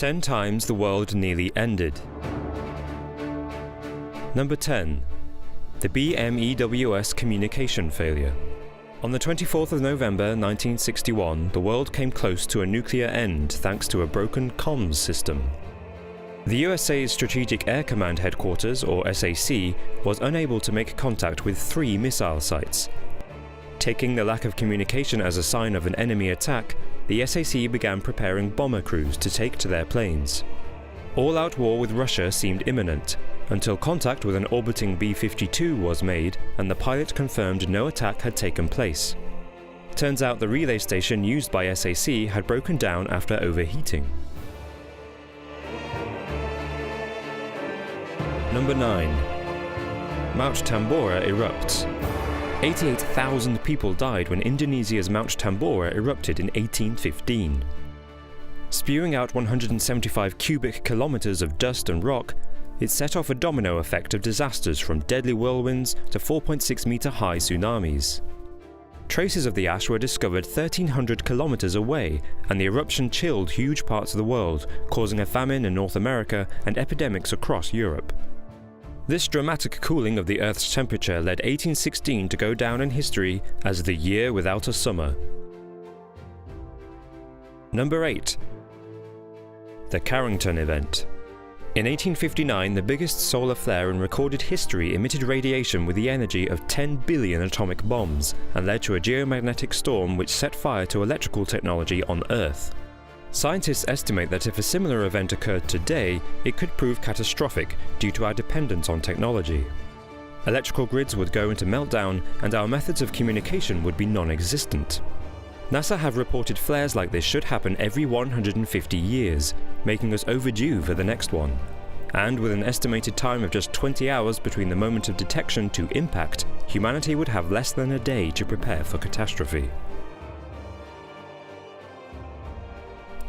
10 times the world nearly ended. Number 10. The BMEWS communication failure. On the 24th of November 1961, the world came close to a nuclear end thanks to a broken comms system. The USA's Strategic Air Command Headquarters, or SAC, was unable to make contact with 3 missile sites. Taking the lack of communication as a sign of an enemy attack, the SAC began preparing bomber crews to take to their planes. All-out war with Russia seemed imminent, until contact with an orbiting B-52 was made and the pilot confirmed no attack had taken place. Turns out the relay station used by SAC had broken down after overheating. Number 9. Mount Tambora erupts. 88,000 people died when Indonesia's Mount Tambora erupted in 1815. Spewing out 175 cubic kilometers of dust and rock, it set off a domino effect of disasters from deadly whirlwinds to 4.6-meter high tsunamis. Traces of the ash were discovered 1,300 kilometers away, and the eruption chilled huge parts of the world, causing a famine in North America and epidemics across Europe. This dramatic cooling of the Earth's temperature led 1816 to go down in history as the year without a summer. Number 8. The Carrington Event. In 1859, the biggest solar flare in recorded history emitted radiation with the energy of 10 billion atomic bombs and led to a geomagnetic storm which set fire to electrical technology on Earth. Scientists estimate that if a similar event occurred today, it could prove catastrophic due to our dependence on technology. Electrical grids would go into meltdown and our methods of communication would be non-existent. NASA have reported flares like this should happen every 150 years, making us overdue for the next one. And with an estimated time of just 20 hours between the moment of detection to impact, humanity would have less than a day to prepare for catastrophe.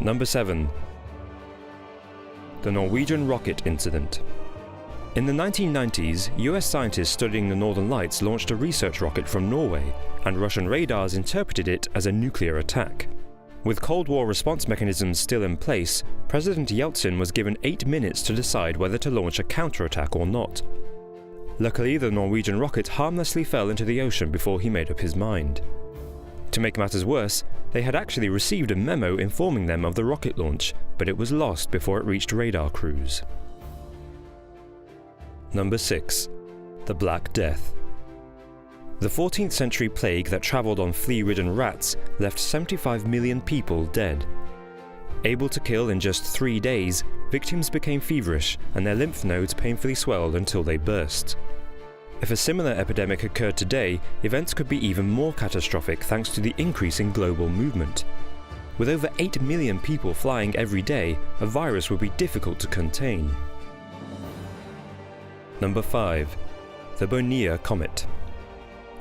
Number 7. The Norwegian Rocket Incident. In the 1990s, US scientists studying the Northern Lights launched a research rocket from Norway, and Russian radars interpreted it as a nuclear attack. With Cold War response mechanisms still in place, President Yeltsin was given 8 minutes to decide whether to launch a counterattack or not. Luckily, the Norwegian rocket harmlessly fell into the ocean before he made up his mind. To make matters worse, they had actually received a memo informing them of the rocket launch, but it was lost before it reached radar crews. Number 6. The Black Death. The 14th century plague that travelled on flea-ridden rats left 75 million people dead. Able to kill in just 3 days, victims became feverish and their lymph nodes painfully swelled until they burst. If a similar epidemic occurred today, events could be even more catastrophic thanks to the increase in global movement. With over 8 million people flying every day, a virus would be difficult to contain. Number 5. The Bonilla Comet.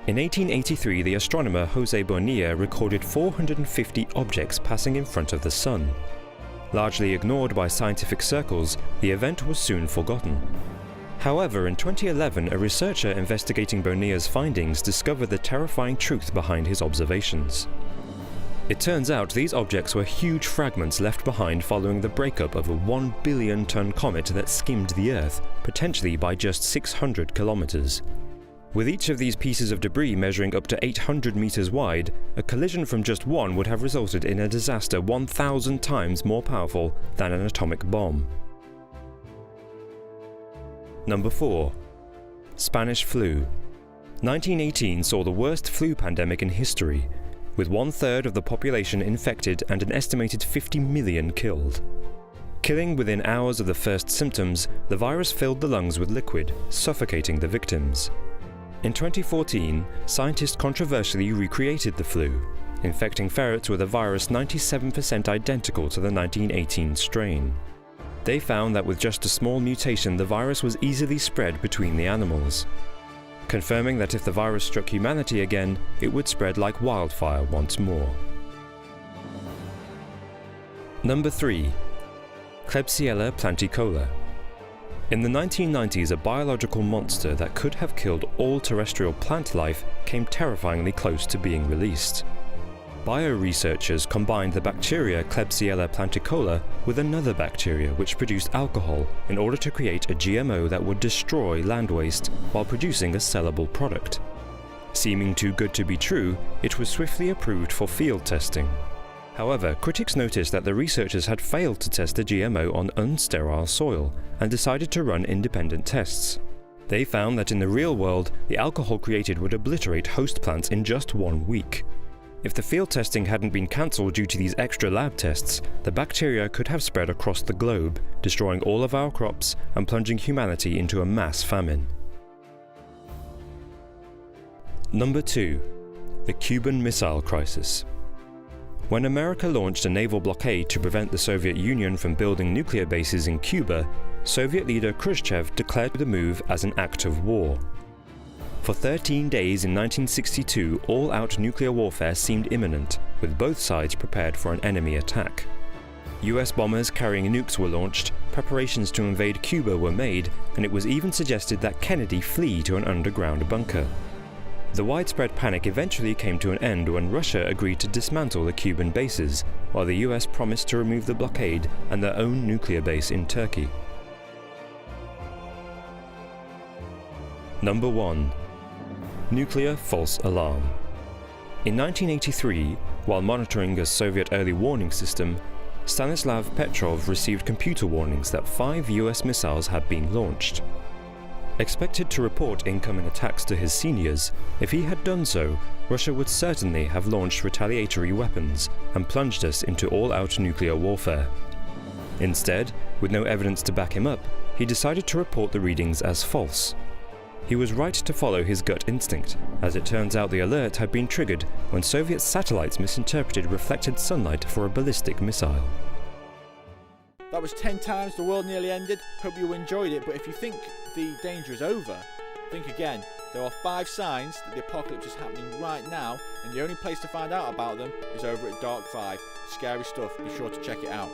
In 1883, the astronomer José Bonilla recorded 450 objects passing in front of the Sun. Largely ignored by scientific circles, the event was soon forgotten. However, in 2011, a researcher investigating Bonilla's findings discovered the terrifying truth behind his observations. It turns out these objects were huge fragments left behind following the breakup of a 1 billion-ton comet that skimmed the Earth, potentially by just 600 kilometers. With each of these pieces of debris measuring up to 800 meters wide, a collision from just one would have resulted in a disaster 1,000 times more powerful than an atomic bomb. Number 4. Spanish flu. 1918 saw the worst flu pandemic in history, with 1/3 of the population infected and an estimated 50 million killed. Killing within hours of the first symptoms, the virus filled the lungs with liquid, suffocating the victims. In 2014, scientists controversially recreated the flu, infecting ferrets with a virus 97% identical to the 1918 strain. They found that with just a small mutation, the virus was easily spread between the animals, confirming that if the virus struck humanity again, it would spread like wildfire once more. Number 3. Klebsiella planticola. In the 1990s, a biological monster that could have killed all terrestrial plant life came terrifyingly close to being released. Bioresearchers combined the bacteria Klebsiella planticola with another bacteria which produced alcohol in order to create a GMO that would destroy land waste while producing a sellable product. Seeming too good to be true, it was swiftly approved for field testing. However, critics noticed that the researchers had failed to test the GMO on unsterile soil and decided to run independent tests. They found that in the real world, the alcohol created would obliterate host plants in just 1 week. If the field testing hadn't been cancelled due to these extra lab tests, the bacteria could have spread across the globe, destroying all of our crops and plunging humanity into a mass famine. Number 2. The Cuban Missile Crisis. When America launched a naval blockade to prevent the Soviet Union from building nuclear bases in Cuba, Soviet leader Khrushchev declared the move as an act of war. For 13 days in 1962, all-out nuclear warfare seemed imminent, with both sides prepared for an enemy attack. US bombers carrying nukes were launched, preparations to invade Cuba were made, and it was even suggested that Kennedy flee to an underground bunker. The widespread panic eventually came to an end when Russia agreed to dismantle the Cuban bases, while the US promised to remove the blockade and their own nuclear base in Turkey. Number 1. Nuclear false alarm. In 1983, while monitoring a Soviet early warning system, Stanislav Petrov received computer warnings that 5 US missiles had been launched. Expected to report incoming attacks to his seniors, if he had done so, Russia would certainly have launched retaliatory weapons and plunged us into all-out nuclear warfare. Instead, with no evidence to back him up, he decided to report the readings as false. He was right to follow his gut instinct, as it turns out the alert had been triggered when Soviet satellites misinterpreted reflected sunlight for a ballistic missile. That was 10 times the world nearly ended. Hope you enjoyed it, but if you think the danger is over, think again. There are 5 signs that the apocalypse is happening right now, and the only place to find out about them is over at Dark 5. Scary stuff, be sure to check it out.